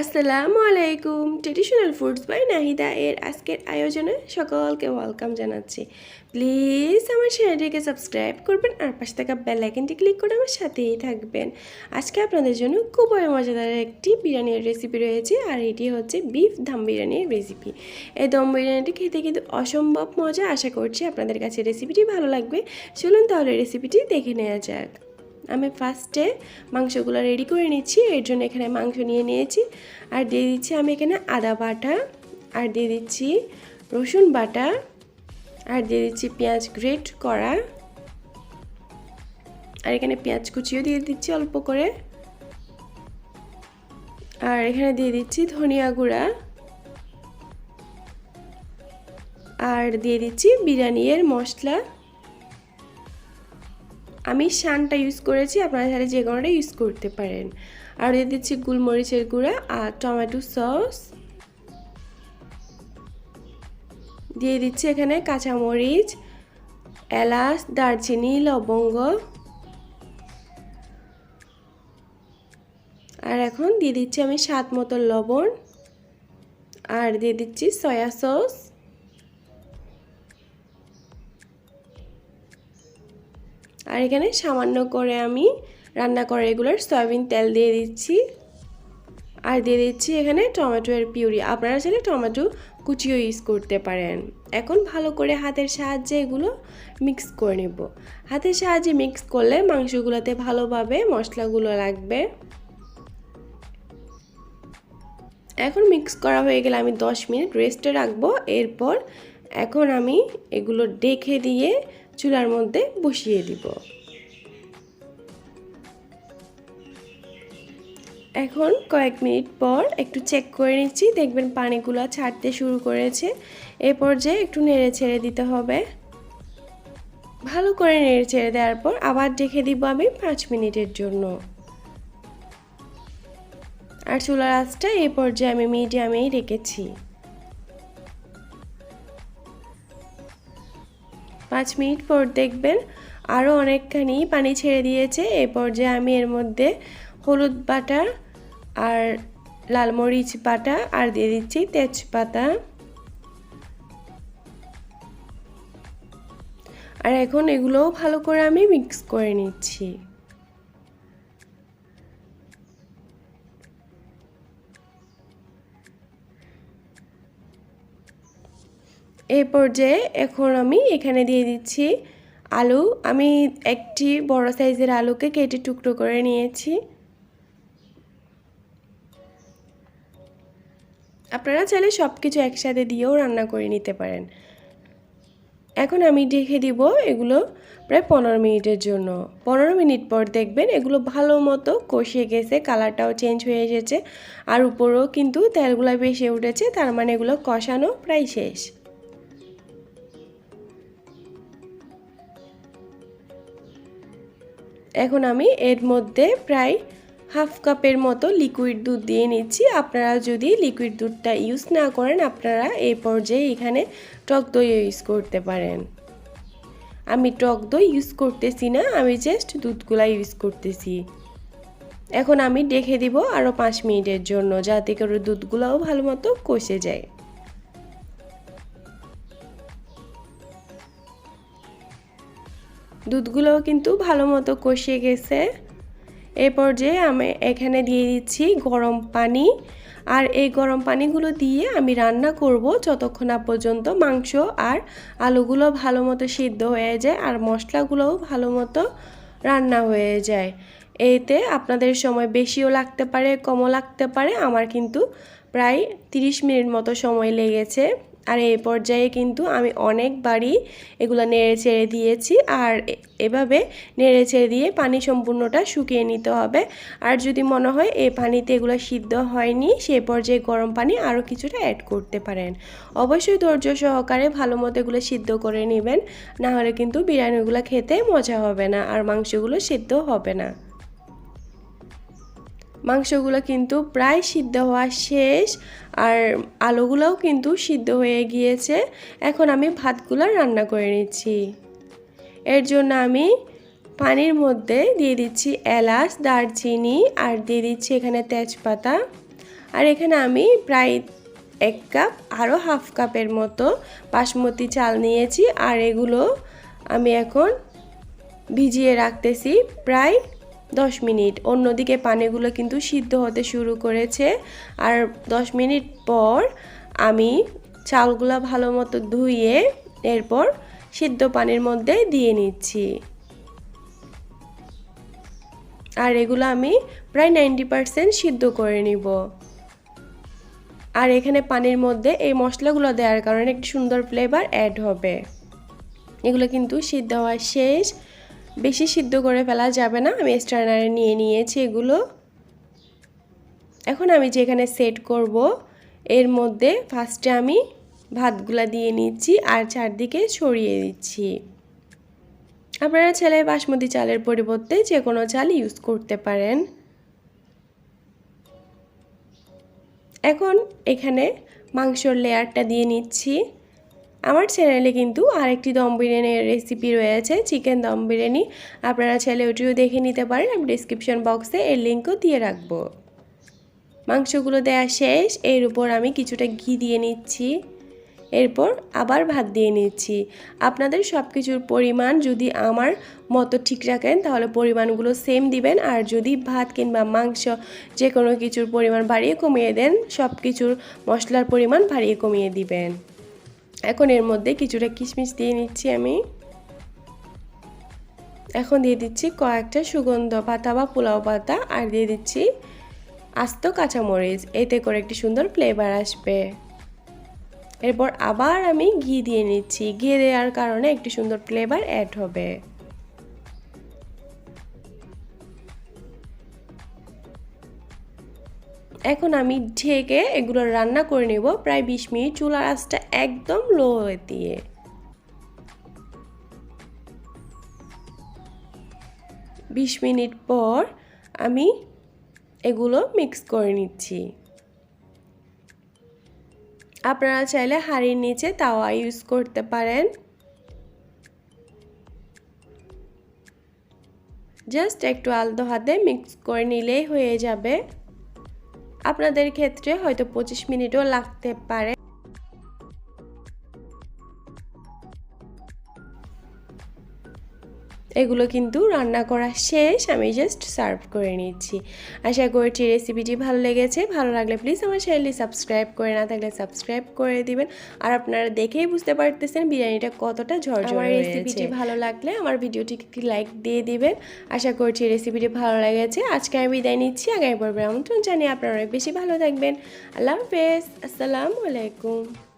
আসসালামু আলাইকুম। Traditional foods by Nahida এর আজকের আয়োজনে সকলকে ওয়েলকাম জানাচ্ছি। প্লিজ আমার চ্যানেলটিকে সাবস্ক্রাইব করবেন আর পাশে থাকা বেল আইকনটি ক্লিক করে আমার সাথেই থাকবেন। আজকে আপনাদের জন্য খুবই মজাদার একটি বিরিয়ানির রেসিপি রয়েছে, আর এটি হচ্ছে বিফ দম বিরিয়ানির রেসিপি। এই দম বিরিয়ানিটি খেতে কিন্তু অসম্ভব মজা। আশা করছি আপনাদের কাছে রেসিপিটি ভালো লাগবে। চলুন তাহলে রেসিপিটি দেখে নেওয়া যাক। আমি ফার্স্টে মাংসগুলো রেডি করে নিচ্ছি। এর জন্য এখানে মাংস নিয়ে নিয়েছি, আর দিয়ে দিচ্ছি আমি এখানে আদা বাটা, আর দিয়ে দিচ্ছি রসুন বাটা, আর দিয়ে দিচ্ছি পেঁয়াজ গ্রেট করা, আর এখানে পেঁয়াজ কুচিও দিয়ে দিচ্ছি অল্প করে, আর এখানে দিয়ে দিচ্ছি ধনিয়া গুঁড়া, আর দিয়ে দিচ্ছি বিরিয়ানির মশলা। আমি শানটা ইউজ করেছি, আপনারা চাইলে যে কোনোটা ইউজ করতে পারেন। আর দিয়ে দিচ্ছি গোলমরিচের গুঁড়া আর টমেটো সস, দিয়ে দিচ্ছি এখানে কাঁচামরিচ, এলাচ, দারচিনি, লবঙ্গ, আর এখন দিয়ে দিচ্ছি আমি স্বাদ মতো লবণ, আর দিয়ে দিচ্ছি সয়া সস, আর এখানে সামান্য করে আমি রান্না করা রেগুলার সয়াবিন তেল দিয়ে দিচ্ছি, আর দিয়ে দিচ্ছি এখানে টমেটোর পিউরি। আপনারা চাইলে টমেটো কুচিও ইউজ করতে পারেন। এখন ভালো করে হাতের সাহায্যে এগুলো মিক্স করে নেব। হাতের সাহায্যে মিক্স করলে মাংসগুলোতে ভালোভাবে মশলাগুলো লাগবে। এখন মিক্স করা হয়ে গেলে আমি 10 মিনিট রেস্টে রাখবো। এরপর এখন আমি এগুলো ঢেকে দিয়ে চুলার মধ্যে বসিয়ে দিব। এখন কয়েক মিনিট পর একটু চেক করে নিচ্ছি, দেখবেন পানিগুলো ছাড়তে শুরু করেছে। এই পর্যায়ে একটু নেড়ে ছেড়ে দিতে হবে। ভালো করে নেড়ে ছেড়ে দেওয়ার পর আবার ঢেকে দিব আমি 5 মিনিটের জন্য। আর চুলার আঁচটা এই পর্যায়ে আমি মিডিয়ামেই রেখেছি। 5 মিনিট পর দেখবেন আরও অনেকখানি পানি ছেড়ে দিয়েছে। এই পর্যায়ে আমি এর মধ্যে হলুদ বাটা আর লাল মরিচ বাটা, আর দিয়ে দিচ্ছি তেজপাতা। আর এখন এগুলোও ভালো করে আমি মিক্স করে নিচ্ছি। এই পর্যায়ে এখন আমি এখানে দিয়ে দিচ্ছি আলু। আমি একটি বড় সাইজের আলুকে কেটে টুকরো করে নিয়েছি। আপনারা চাইলে সব কিছু একসাথে দিয়েও রান্না করে নিতে পারেন। এখন আমি ঢেকে দিব এগুলো প্রায় 15 মিনিটের জন্য। 15 মিনিট পর দেখবেন এগুলো ভালো মতো কষিয়ে গেছে, কালারটাও চেঞ্জ হয়ে এসেছে, আর উপরেও কিন্তু তেলগুলো বেশি উঠেছে। তার মানে এগুলো কষানো প্রায় শেষ। এখন আমি এর মধ্যে প্রায় হাফ কাপের মতো লিকুইড দুধ দিয়ে নিচ্ছি। আপনারা যদি লিকুইড দুধটা ইউজ না করেন, আপনারা এই পর্যায়ে এখানে টক দই ইউজ করতে পারেন। আমি টক দই ইউজ করতেছি না, আমি জাস্ট দুধগুলা ইউজ করতেছি। এখন আমি ঢেকে দিব আরও 5 মিনিটের জন্য, যাতে করে দুধগুলাও ভালো মতো কষে যায়। দুধগুলোও কিন্তু ভালো মতো কষিয়ে গেছে। এই পর্যায়ে আমি এখানে দিয়ে দিচ্ছি গরম পানি, আর এই গরম পানিগুলো দিয়ে আমি রান্না করব যতক্ষণ না পর্যন্ত মাংস আর আলুগুলো ভালো মতো সিদ্ধ হয়ে যায় আর মশলাগুলোও ভালো মতো রান্না হয়ে যায়। এতে আপনাদের সময় বেশিও লাগতে পারে, কমও লাগতে পারে। আমার কিন্তু প্রায় 30 মিনিট মতো সময় লেগেছে। আর এই পর্যায়ে কিন্তু আমি অনেকবারই এগুলো নেড়ে ছেড়ে দিয়েছি, আর এভাবে নেড়ে ছেড়ে দিয়ে পানি সম্পূর্ণটা শুকিয়ে নিতে হবে। আর যদি মনে হয় এই পানিতে এগুলো সিদ্ধ হয়নি, সেই পর্যায়ে গরম পানি আরও কিছুটা অ্যাড করতে পারেন। অবশ্যই ধৈর্য সহকারে ভালো মতো এগুলো সিদ্ধ করে নেবেন, না হলে কিন্তু বিরিয়ানিগুলো খেতে মজা হবে না আর মাংসগুলো সিদ্ধ হবে না। মাংসগুলো কিন্তু প্রায় সিদ্ধ হওয়া শেষ, আর আলুগুলোও কিন্তু সিদ্ধ হয়ে গিয়েছে। এখন আমি ভাতগুলো রান্না করে নিচ্ছি। এর জন্য আমি পানির মধ্যে দিয়ে দিচ্ছি এলাচ, দারচিনি, আর দিয়ে দিচ্ছি এখানে তেজপাতা, আর এখানে আমি প্রায় 1 কাপ আরও হাফ কাপের মতো বাসমতি চাল নিয়েছি। আর এগুলো আমি এখন ভিজিয়ে রাখতেছি প্রায় 10 মিনিট। অন্যদিকে পানিগুলো কিন্তু সিদ্ধ হতে শুরু করেছে। আর 10 মিনিট পর আমি চালগুলো ভালো মতো ধুয়ে এরপর সিদ্ধ পানির মধ্যে দিয়ে নিচ্ছি। আর এগুলো আমি প্রায় 90% সিদ্ধ করে নিব। আর এখানে পানির মধ্যে এই মশলাগুলো দেওয়ার কারণে একটি সুন্দর ফ্লেভার অ্যাড হবে। এগুলো কিন্তু সিদ্ধ হওয়া শেষ, বেশি সিদ্ধ করে ফেলা যাবে না। আমি স্ট্রেনারে নিয়ে নিয়েছি এগুলো। এখন আমি যেখানে সেট করব এর মধ্যে ফার্স্টে আমি ভাতগুলা দিয়ে নিচ্ছি আর চারদিকে ছড়িয়ে দিচ্ছি। আপনারা চাইলে বাসমতি চালের পরিবর্তে যে কোনো চাল ইউজ করতে পারেন। এখন এখানে মাংসর লেয়ারটা দিয়ে নিচ্ছি। আমার চ্যানেলে কিন্তু আরেকটি দম বিরিয়ানির রেসিপি রয়েছে, চিকেন দম বিরিয়ানি। আপনারা চাইলে ওটিও দেখে নিতে পারেন, আমি ডিসক্রিপশন বক্সে এর লিঙ্কও দিয়ে রাখবো। মাংসগুলো দেওয়া শেষ, এর উপর আমি কিছুটা ঘি দিয়ে নিচ্ছি। এরপর আবার ভাত দিয়ে নিচ্ছি। আপনাদের সব কিছুর পরিমাণ যদি আমার মতো ঠিক রাখেন তাহলে পরিমাণগুলো সেম দিবেন। আর যদি ভাত কিংবা মাংস যে কোনো কিছুর পরিমাণ বাড়িয়ে কমিয়ে দেন, সব কিছুর মশলার পরিমাণ বাড়িয়ে কমিয়ে দিবেন। এখন এর মধ্যে কিছুটা কিশমিশ দিয়ে নিচ্ছি আমি। এখন দিয়ে দিচ্ছি কয়েকটা সুগন্ধ পাতা বা পোলাও পাতা, আর দিয়ে দিচ্ছি আস্ত কাঁচামরিচ। এতে করে একটি সুন্দর ফ্লেভার আসবে। এরপর আবার আমি ঘি দিয়ে নিচ্ছি। ঘি দেওয়ার কারণে একটি সুন্দর ফ্লেভার অ্যাড হবে। এখন আমি ঢেকে এগুলো রান্না করে নেব প্রায় 20 মিনিট, চুলার আঁচটা একদম লো দিয়ে। বিশ মিনিট পর আমি এগুলো মিক্স করে নিচ্ছি। আপনারা চাইলে হাঁড়ির নিচে তাওয়া ইউজ করতে পারেন। জাস্ট একটু আলতো হাতে মিক্স করে নিলেই হয়ে যাবে। আপনাদের ক্ষেত্রে হয়তো 25 মিনিটও লাগতে পারে। এগুলো কিন্তু রান্না করা শেষ, আমি জাস্ট সার্ভ করে নিচ্ছি। আশা করছি রেসিপিটি ভালো লেগেছে। ভালো লাগলে প্লিজ আমার চ্যানেলটি সাবস্ক্রাইব করে, না থাকলে সাবস্ক্রাইব করে দিবেন। আর আপনারা দেখেই বুঝতে পারতেছেন বিরিয়ানিটা কতটা ঝরঝরে হয়েছে। আমার রেসিপিটি ভালো লাগলে আমার ভিডিওটিকে একটি লাইক দিয়ে দিবেন। আশা করছি রেসিপিটি ভালো লেগেছে। আজকে আমি বিদায় নিচ্ছি, আগামী পর্বে আমন্ত্রণ জানিয়ে আপনারা অনেক বেশি ভালো থাকবেন। আল্লাহ হাফেজ, আসসালামু আলাইকুম।